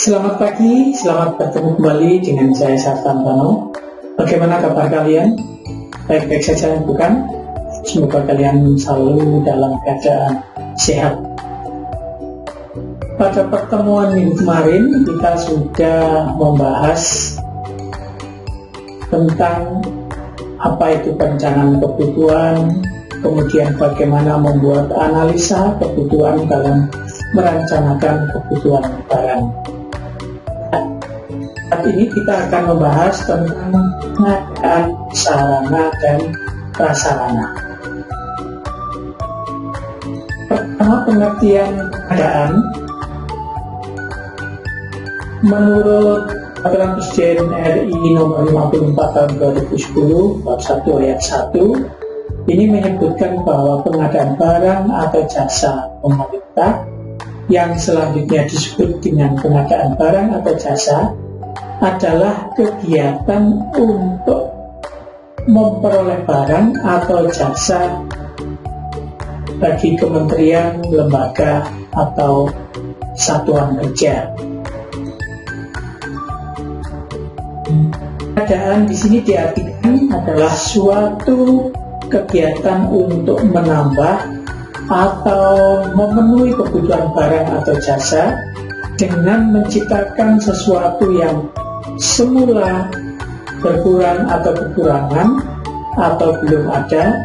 Selamat pagi, selamat bertemu kembali dengan saya Sartantano. Bagaimana kabar kalian? Baik-baik saja bukan? Semoga kalian selalu dalam keadaan sehat. Pada pertemuan minggu kemarin kita sudah membahas tentang apa itu perencanaan kebutuhan, kemudian bagaimana membuat analisa kebutuhan dalam merencanakan kebutuhan barang. Saat ini kita akan membahas tentang pengadaan sarana dan prasarana. Pertama, pengertian pengadaan. Menurut Peraturan Presiden RI Nomor 54 Tahun 2010 Bab 1 Ayat 1, ini menyebutkan bahwa pengadaan barang atau jasa pemerintah yang selanjutnya disebut dengan pengadaan barang atau jasa adalah kegiatan untuk memperoleh barang atau jasa bagi kementerian, lembaga, atau satuan kerja. Pengadaan di sini diartikan adalah suatu kegiatan untuk menambah atau memenuhi kebutuhan barang atau jasa dengan menciptakan sesuatu yang semula berkurang atau kekurangan atau belum ada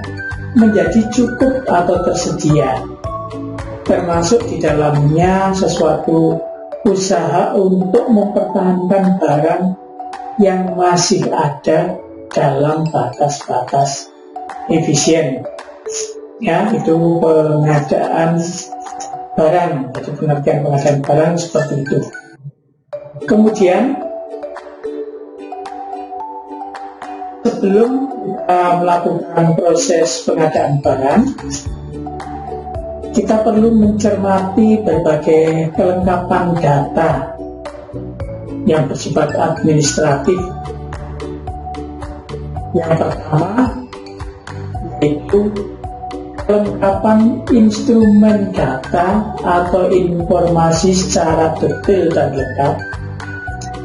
menjadi cukup atau tersedia, termasuk di dalamnya sesuatu usaha untuk mempertahankan barang yang masih ada dalam batas-batas efisien. Ya, itu pengadaan barang, jadi pengertian pengadaan barang seperti itu. Kemudian sebelum kita melakukan proses pengadaan barang, kita perlu mencermati berbagai kelengkapan data yang bersifat administratif. Yang pertama yaitu kelengkapan instrumen data atau informasi secara detail dan lengkap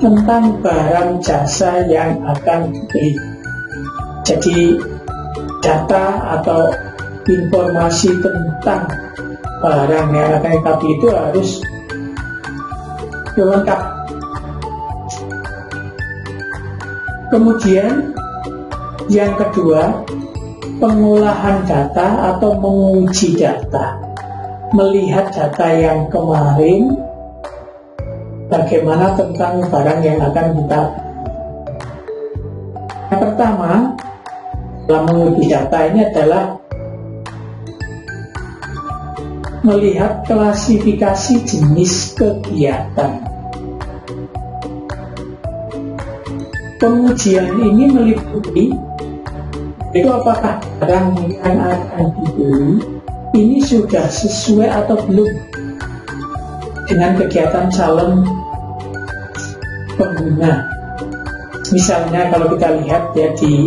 tentang barang jasa yang akan dibeli. Jadi data atau informasi tentang barang yang akan kita beli itu harus lengkap. Kemudian yang kedua, pengolahan data atau menguji data, melihat data yang kemarin, bagaimana tentang barang yang akan kita. Yang pertama dalam menguji data ini adalah melihat klasifikasi jenis kegiatan. Pengujian ini meliputi itu apakah barang yang akan dibeli ini sudah sesuai atau belum dengan kegiatan calon pengguna. Misalnya kalau kita lihat ya di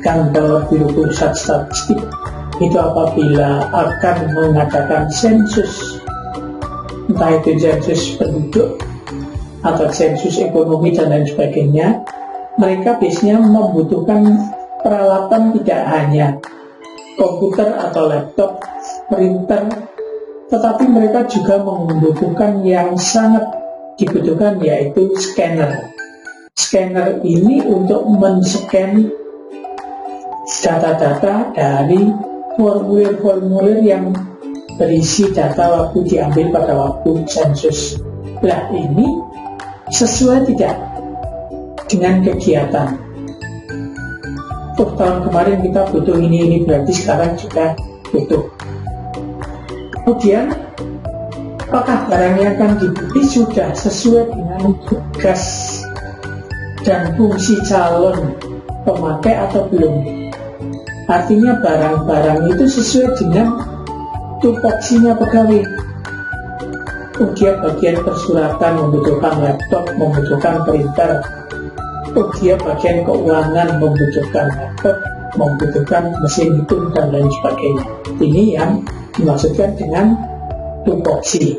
kantor Biro Pusat Statistik, itu apabila akan mengadakan sensus, entah itu sensus penduduk atau sensus ekonomi dan lain sebagainya, mereka biasanya membutuhkan peralatan tidak hanya komputer atau laptop, printer, tetapi mereka juga membutuhkan yang sangat dibutuhkan yaitu scanner. Scanner ini untuk men-scan data-data dari formulir-formulir yang berisi data waktu diambil pada waktu sensus. Nah, ini sesuai tidak dengan kegiatan. Tahun kemarin kita butuh ini berarti sekarang juga butuh. Kemudian apakah barang yang akan dibeli sudah sesuai dengan tugas dan fungsi calon pemakai atau belum? Artinya barang-barang itu sesuai dengan tupoksinya pegawai. Dia bagian persuratan membutuhkan laptop, membutuhkan printer. Dia bagian keuangan membutuhkan laptop, membutuhkan mesin hitung dan lain sebagainya. Ini yang dimaksudkan dengan tupoksi.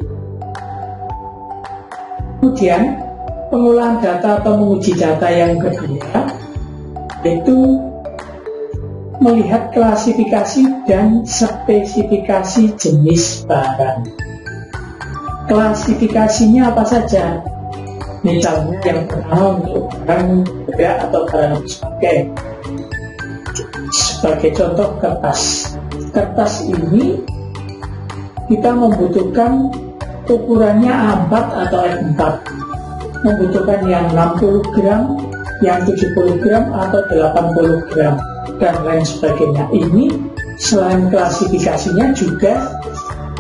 Kemudian pengolahan data atau menguji data yang kedua yaitu melihat klasifikasi dan spesifikasi jenis barang. Klasifikasinya apa saja? Misalnya yang pertama untuk barang bergerak atau barang dipakai. Sebagai contoh kertas. Kertas ini kita membutuhkan ukurannya A4 atau F4. Membutuhkan yang 60 gram, yang 70 gram atau 80 gram dan lain sebagainya. Ini selain klasifikasinya juga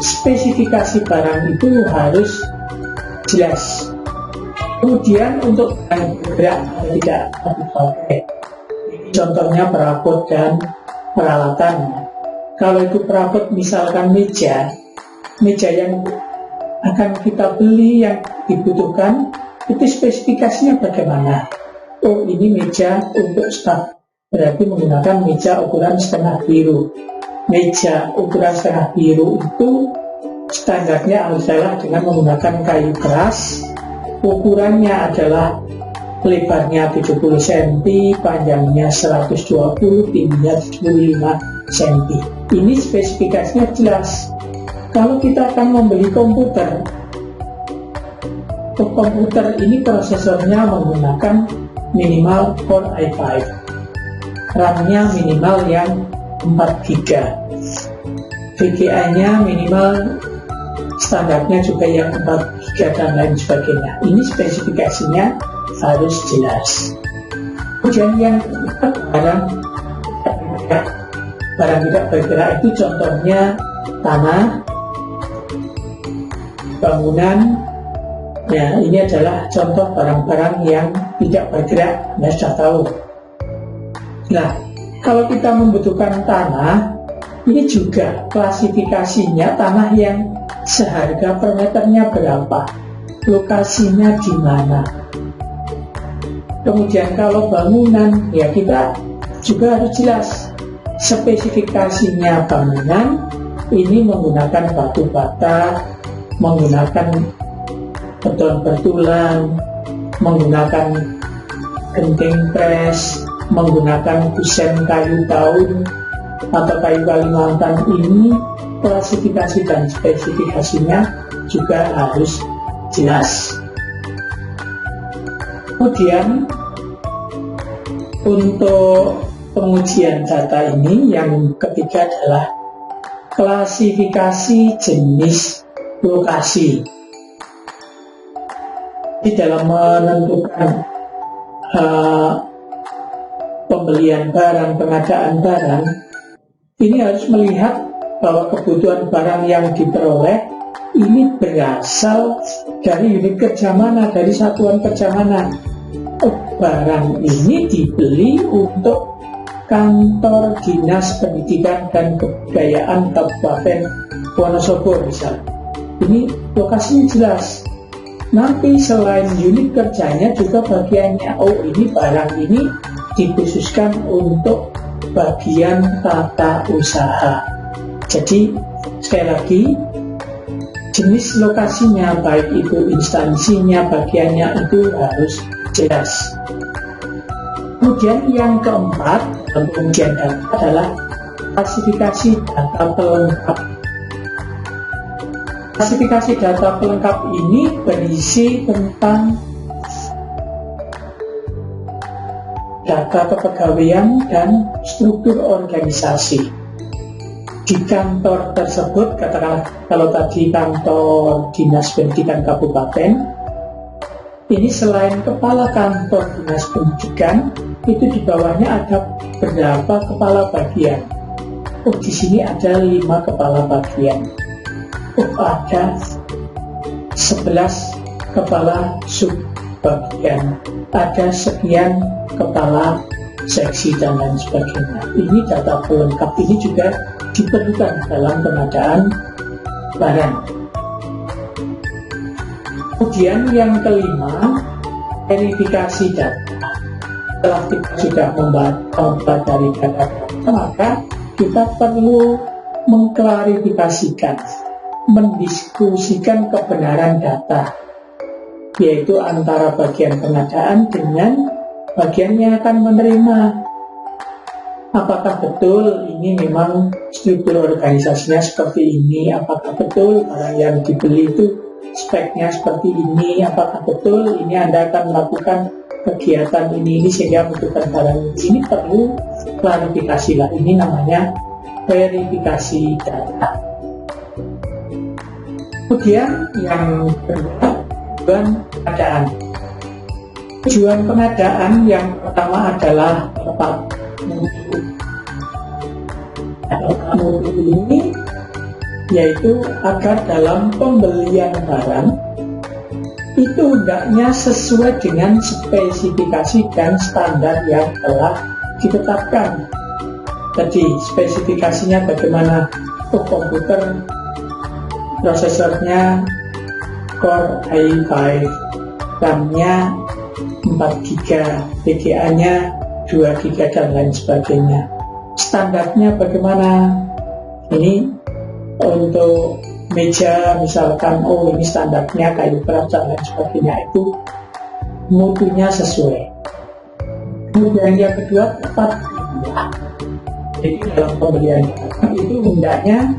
spesifikasi barang itu harus jelas. Kemudian untuk barang bergerak atau tidak dipakai, contohnya perabot dan peralatan. Kalau itu perabot misalkan meja yang akan kita beli yang dibutuhkan, itu spesifikasinya bagaimana? Oh, ini meja untuk staf, berarti menggunakan meja ukuran setengah biru. Meja ukuran setengah biru itu standarnya adalah dengan menggunakan kayu keras. Ukurannya adalah lebarnya 70 cm, panjangnya 120, tingginya 75 cm. Ini spesifikasinya jelas. Kalau kita akan membeli komputer ini prosesornya menggunakan minimal Core i5, RAM-nya minimal yang 4 GB, VGA-nya minimal standarnya juga yang 4 GB dan lain sebagainya. Ini spesifikasinya harus jelas. Kemudian yang barang tidak bergerak itu contohnya tanah, bangunan. Ya, ini adalah contoh barang-barang yang tidak bergerak, Anda sudah tahu. Nah, kalau kita membutuhkan tanah, ini juga klasifikasinya tanah yang seharga per meternya berapa, lokasinya di mana. Kemudian kalau bangunan, ya kita juga harus jelas spesifikasinya bangunan, ini menggunakan batu bata, menggunakan beton bertulang, menggunakan genting pres, menggunakan kusen kayu daun atau kayu Kalimantan. Ini klasifikasi dan spesifikasinya juga harus jelas. Kemudian untuk pengujian data ini yang ketiga adalah klasifikasi jenis lokasi. Di dalam menentukan pembelian barang, pengadaan barang, ini harus melihat bahwa kebutuhan barang yang diperoleh ini berasal dari unit kerja mana, dari satuan kerja mana. Barang ini dibeli untuk kantor Dinas Pendidikan dan Kebudayaan Kabupaten Wonosobo misalnya. Ini lokasinya jelas. Nanti selain unit kerjanya juga bagiannya, oh ini barang ini dikhususkan untuk bagian tata usaha. Jadi sekali lagi jenis lokasinya, baik itu instansinya, bagiannya itu harus jelas. Kemudian yang keempat dalam pengujian data adalah klasifikasi data pelengkap. Klasifikasi data pelengkap ini berisi tentang data kepegawaian dan struktur organisasi. Di kantor tersebut, katakanlah kalau tadi kantor Dinas Pendidikan Kabupaten, ini selain kepala kantor Dinas Pendidikan, itu di bawahnya ada berapa kepala bagian. Oh, di sini ada 5 kepala bagian. Oh, ada 11 kepala sub bagian, ada sekian kepala seksi dan lain sebagainya. Ini data pelengkap ini juga diperlukan dalam pengadaan barang. Kemudian yang kelima, verifikasi data. Setelah kita sudah mempelajari data, maka kita perlu mengklarifikasikan, mendiskusikan kebenaran data. yaitu antara bagian pengadaan dengan bagian yang akan menerima. Apakah betul ini memang struktur organisasinya seperti ini? Apakah betul barang yang dibeli itu speknya seperti ini? Apakah betul ini Anda akan melakukan kegiatan ini sehingga membutuhkan barang ini? Perlu klarifikasi lah. Ini namanya verifikasi data. Kemudian yang kedua, tujuan pengadaan. Tujuan pengadaan yang pertama adalah tepat mutu ini, yaitu agar dalam pembelian barang itu hendaknya sesuai dengan spesifikasi dan standar yang telah ditetapkan. Jadi spesifikasinya bagaimana? Komputer prosesornya Core i5, RAM-nya 4GB, VGA-nya 2GB dan lain sebagainya. Standarnya bagaimana? Ini untuk meja misalkan, oh ini standarnya kayu keras dan lain sebagainya, itu mutunya sesuai. Kemudian yang kedua, tepat jumlah. Jadi dalam pembelian itu hendaknya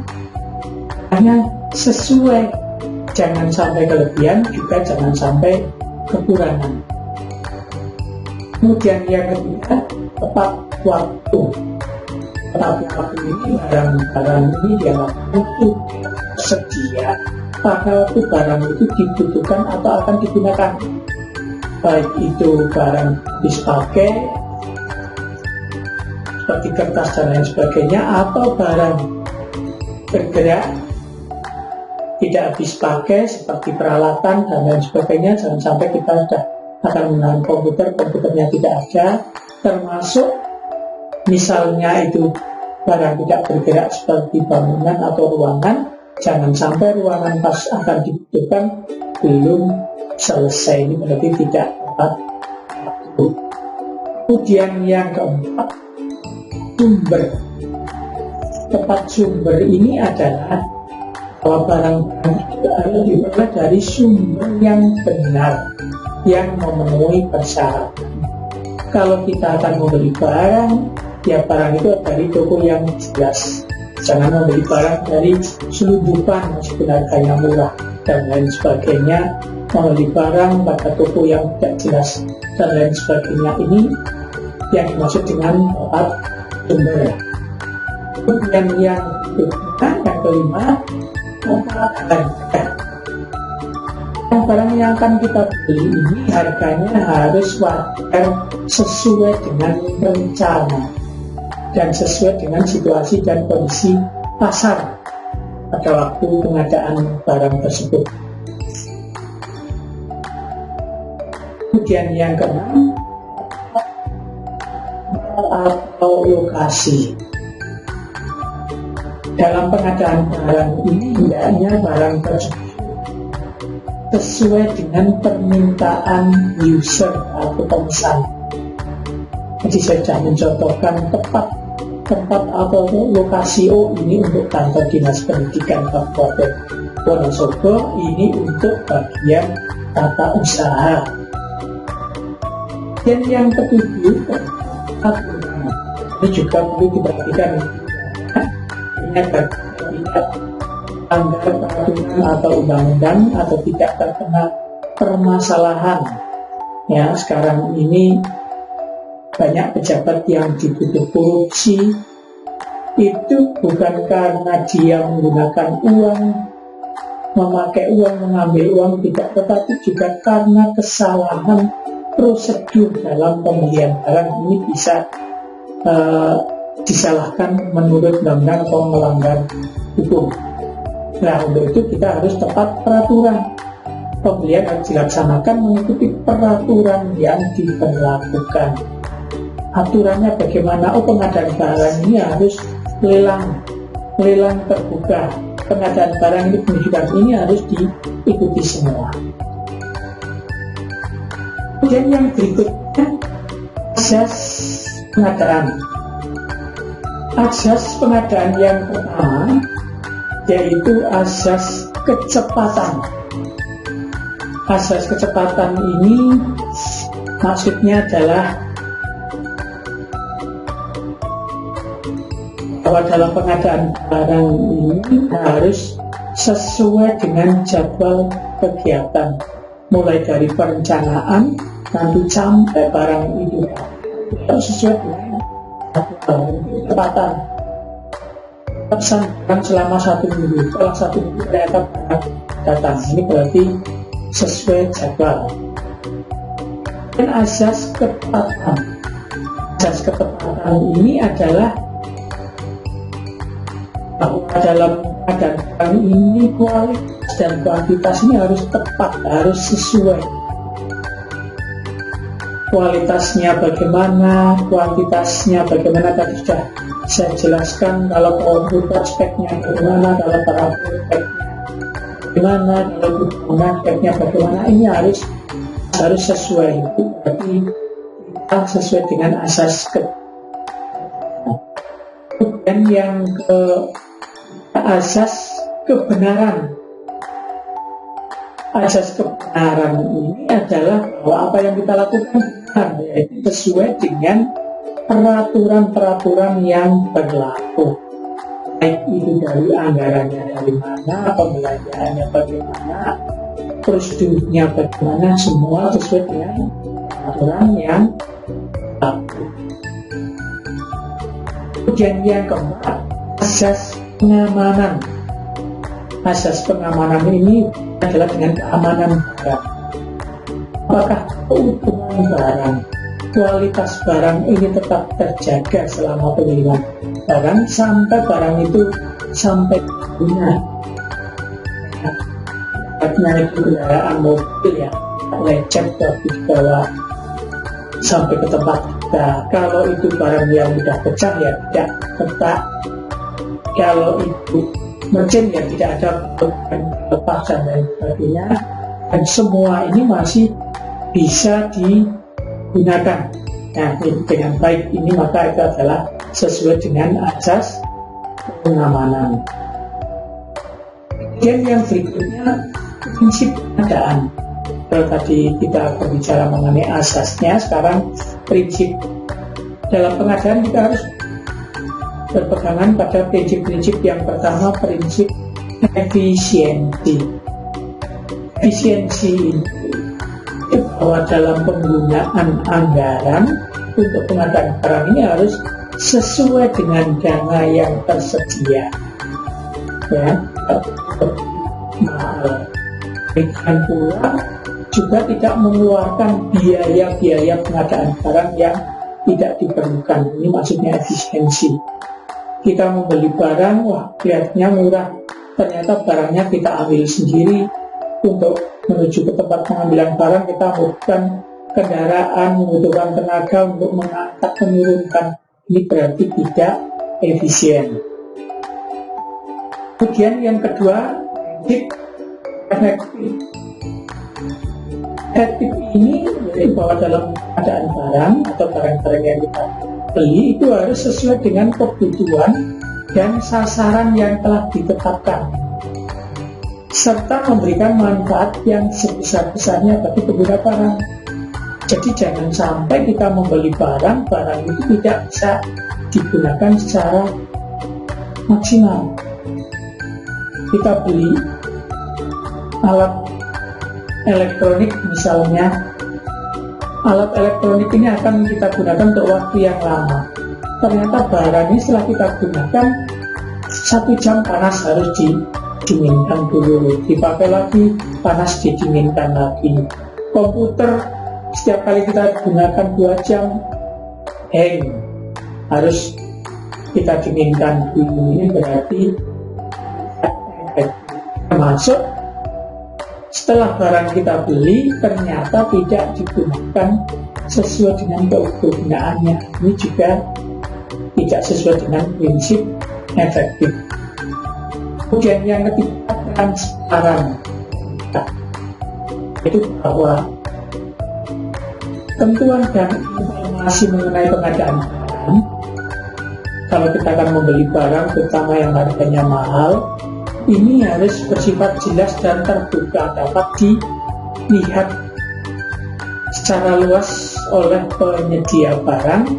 hanya sesuai, jangan sampai kelebihan, juga jangan sampai kekurangan. Kemudian yang ketiga, tepat waktu. Tepat waktu ini barang-barang ini dianggap untuk sedia pada waktu barang itu dibutuhkan atau akan digunakan, baik itu barang habis pakai seperti kertas dan lain sebagainya, atau barang bergerak tidak habis pakai seperti peralatan dan lain sebagainya. Jangan sampai kita sudah akan menggunakan komputernya tidak ada, termasuk misalnya itu barang tidak bergerak seperti bangunan atau ruangan, jangan sampai ruangan pas akan dibutuhkan belum selesai, ini berarti tidak tepat waktu. Kemudian yang keempat, sumber. Tepat sumber ini adalah bahwa barang-barang itu harus diperoleh dari sumber yang benar, yang memenuhi persyaratan. Kalau kita akan membeli barang, ya barang itu dari toko yang jelas. Jangan membeli barang dari selundupan meskipun harganya murah dan lain sebagainya. Membeli barang pada toko yang tidak jelas dan lain sebagainya, ini yang dimaksud dengan tepat sumber. Kemudian yang kelima, harga. Barang yang akan kita beli ini harganya harus wajar, sesuai dengan rencana dan sesuai dengan situasi dan kondisi pasar pada waktu pengadaan barang tersebut. Kemudian yang keenam, atau lokasi. Dalam pengadaan barang ini hendaknya barang tersebut sesuai dengan permintaan user atau pemesan. Jadi saya sudah mencontohkan tempat atau lokasi, oh ini untuk kantor dinas pendidikan Kabupaten Wonosobo, ini untuk bagian tata usaha. Dan yang ketujuh, aturan. Ini juga perlu diperhatikan. Ini agar tidak melanggar peraturan atau undang-undang atau tidak terkena permasalahan. Ya, sekarang ini banyak pejabat yang dituduh korupsi, itu bukan karena dia menggunakan uang, memakai uang, mengambil uang, tidak, tetapi juga karena kesalahan prosedur dalam pembelian barang. Ini bisa disalahkan menurut undang-undang atau melanggar hukum. Nah, untuk itu kita harus tepat peraturan. Pembelian harus dilaksanakan mengikuti peraturan yang diberlakukan. Aturannya bagaimana? Oh, pengadaan barang ini harus lelang terbuka. Pengadaan barang ini, penunjukan ini harus diikuti semua. Kemudian yang berikutnya, asas pengadaan. Asas pengadaan yang pertama yaitu asas kecepatan. Asas kecepatan ini maksudnya adalah bahwa dalam pengadaan barang ini harus sesuai dengan jadwal kegiatan, mulai dari perencanaan nanti sampai barang itu harus sesuai dengan jadwal kecepatan. Pesan barang selama 1 minggu, setelah 1 minggu ternyata barang datang, ini berarti sesuai jadwal. Dan asas ketepatan ini adalah bahwa dalam keadaan barang ini kualitas dan kuantitas ini harus tepat, harus sesuai. Kualitasnya bagaimana, kuantitasnya bagaimana, tadi sudah saya jelaskan. Kalau komputer speknya bagaimana, kalau perabot speknya bagaimana, kalau hubungan speknya bagaimana, ini harus sesuai. Itu berarti kita sesuai dengan asas kemudian yang ke asas kebenaran. Asas kebenaran ini adalah bahwa apa yang kita lakukan benar, yaitu sesuai dengan peraturan-peraturan yang berlaku. Baik itu dari anggarannya dari mana, pembelanjaannya bagaimana, prosedurnya bagaimana, semua sesuai dengan peraturan yang berlaku. Kemudian yang keempat, asas pengamanan. Asas pengamanan ini adalah dengan keamanan barang. Apakah keutuhan barang, kualitas barang ini tetap terjaga selama pengiriman barang sampai barang itu sampai guna. Artinya itu kendaraan mobil ya, lecet tapi dibawa sampai ke tempat kita. Kalau itu barang yang sudah pecah ya tidak tetap. Kalau itu mesin ya tidak ada lepasan dan sebagainya, dan semua ini masih bisa digunakan. Nah, dengan baik ini maka itu adalah sesuai dengan asas pengamanan. Kemudian yang berikutnya, prinsip pengadaan. Kalau tadi kita berbicara mengenai asasnya, sekarang prinsip dalam pengadaan kita harus berpegangan pada prinsip-prinsip. Yang pertama, prinsip efisiensi. Efisiensi ini bahwa dalam penggunaan anggaran untuk pengadaan barang ini harus sesuai dengan dana yang tersedia, ya, mahal. Dan pula juga tidak mengeluarkan biaya-biaya pengadaan barang yang tidak diperlukan. Ini maksudnya efisiensi. Kita membeli barang, wah kelihatannya murah, ternyata barangnya kita ambil sendiri. Untuk menuju ke tempat pengambilan barang kita membutuhkan kendaraan, membutuhkan tenaga untuk mengangkat, menurunkan. Ini berarti tidak efisien. Kemudian yang kedua, prinsip efektif. Efektif ini jadi bahwa dalam keadaan barang atau barang-barang yang kita beli itu harus sesuai dengan kebutuhan dan sasaran yang telah ditetapkan, serta memberikan manfaat yang sebesar-besarnya bagi pengguna barang. Jadi jangan sampai kita membeli barang itu tidak bisa digunakan secara maksimal. Kita beli alat elektronik misalnya, alat elektronik ini akan kita gunakan untuk waktu yang lama. Ternyata barang ini setelah kita gunakan 1 jam panas harus didinginkan dulu, dipakai lagi panas didinginkan lagi. Komputer setiap kali kita gunakan 2 jam hang, harus kita dinginkan dulu. Ini berarti termasuk setelah barang kita beli ternyata tidak digunakan sesuai dengan kegunaannya. Ini juga tidak sesuai dengan prinsip efektif. Kemudian yang ketiga, transparan. Itu bahwa ketentuan dan informasi mengenai pengadaan barang, kalau kita akan membeli barang terutama yang harganya mahal, ini harus bersifat jelas dan terbuka, dapat dilihat secara luas oleh penyedia barang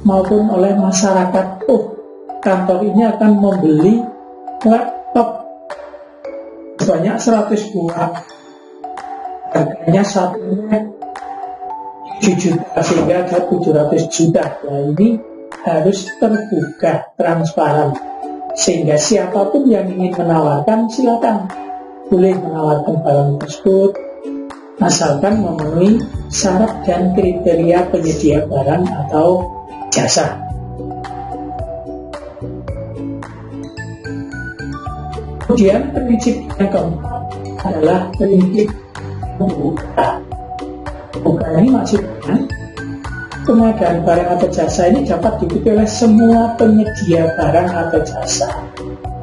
maupun oleh masyarakat. Oh, kantor ini akan membeli laptop sebanyak 100 buah, harganya satunya 7 juta sehingga ada 700 juta. Nah, ini harus terbuka, transparan, sehingga siapapun yang ingin menawarkan silakan, boleh menawarkan barang tersebut asalkan memenuhi syarat dan kriteria penyedia barang atau jasa. Kemudian prinsip yang keempat adalah prinsip membuka. Membuka ini maksudnya pengadaan barang atau jasa ini dapat diikuti oleh semua penyedia barang atau jasa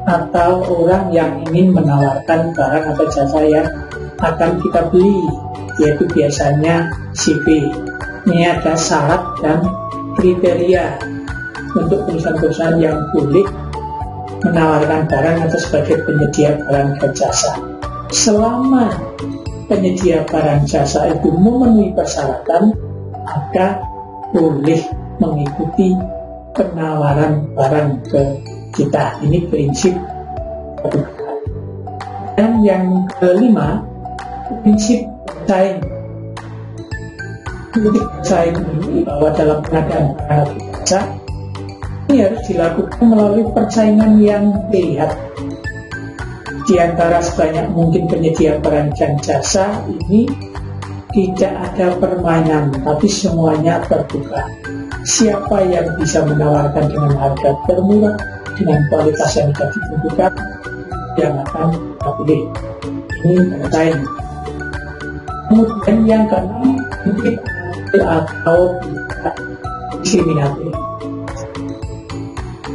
atau orang yang ingin menawarkan barang atau jasa yang akan kita beli, yaitu biasanya CV. Ini ada syarat dan kriteria untuk perusahaan-perusahaan yang boleh menawarkan barang atau sebagai penyedia barang dan jasa. Selama penyedia barang jasa itu memenuhi persyaratan, maka boleh mengikuti penawaran barang ke kita. Ini prinsip kedua. Dan yang kelima, prinsip bersaing. Prinsip bersaing ini bahwa dalam pengadaan barang atau jasa ini harus dilakukan melalui persaingan yang dilihat. Di antara sebanyak mungkin penyedia barang dan jasa ini tidak ada permainan, tapi semuanya terbuka. Siapa yang bisa menawarkan dengan harga termurah, dengan kualitas yang sudah ditentukan, yang akan kita pilih. Ini bersaing. Kemudian yang keenam, prinsip atau tidak diskriminatif.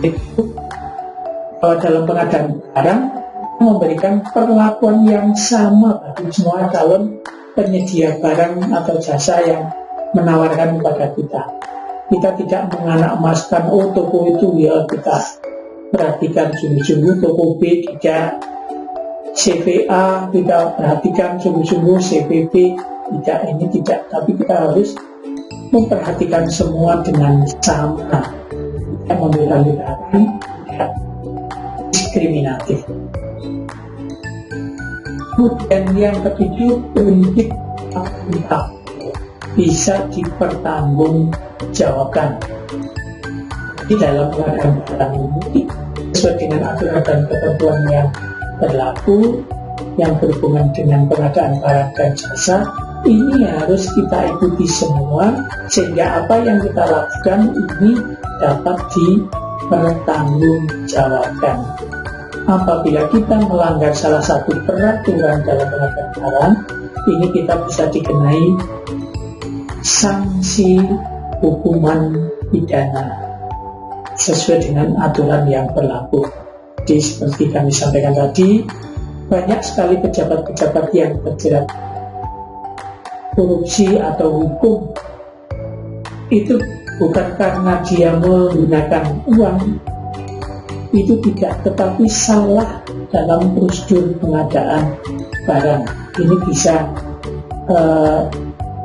Itu bahwa dalam pengadaan barang memberikan perlakuan yang sama bagi semua calon penyedia barang atau jasa yang menawarkan kepada kita. Kita tidak menganak-emaskan, oh toko itu ya kita perhatikan sungguh-sungguh, toko B tidak, CVA kita perhatikan sungguh-sungguh, CVB tidak, ini tidak. Tapi kita harus memperhatikan semua dengan sama, tidak membeda-bedakan, tidak diskriminatif. Kemudian yang ketujuh, prinsip akuntabilitas, bisa dipertanggungjawabkan. Di dalam pengadaan barang ini sesuai dengan aturan dan ketentuan yang berlaku yang berhubungan dengan pengadaan barang dan jasa, ini harus kita ikuti semua sehingga apa yang kita lakukan ini dapat dipertanggungjawabkan. Apabila kita melanggar salah satu peraturan dalam pengadaan barang, ini kita bisa dikenai sanksi hukuman pidana sesuai dengan aturan yang berlaku. Jadi seperti kami sampaikan tadi, banyak sekali pejabat-pejabat yang terjerat korupsi atau hukum. Itu bukan karena dia menggunakan uang, itu tidak, tetapi salah dalam prosedur pengadaan barang. Ini bisa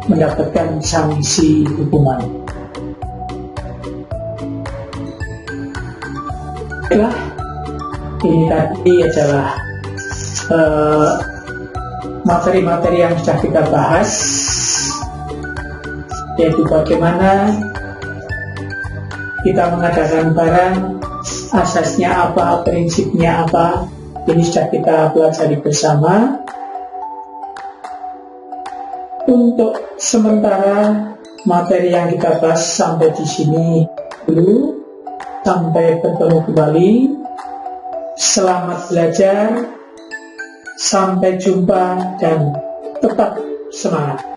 mendapatkan sanksi hukuman. Baiklah, ini tadi adalah materi-materi yang sudah kita bahas, yaitu bagaimana kita mengadakan barang, asasnya apa, prinsipnya apa. Ini sudah kita pelajari bersama. Untuk sementara materi yang kita bahas sampai di sini dulu. Sampai bertemu kembali. Selamat belajar. Sampai jumpa dan tetap semangat.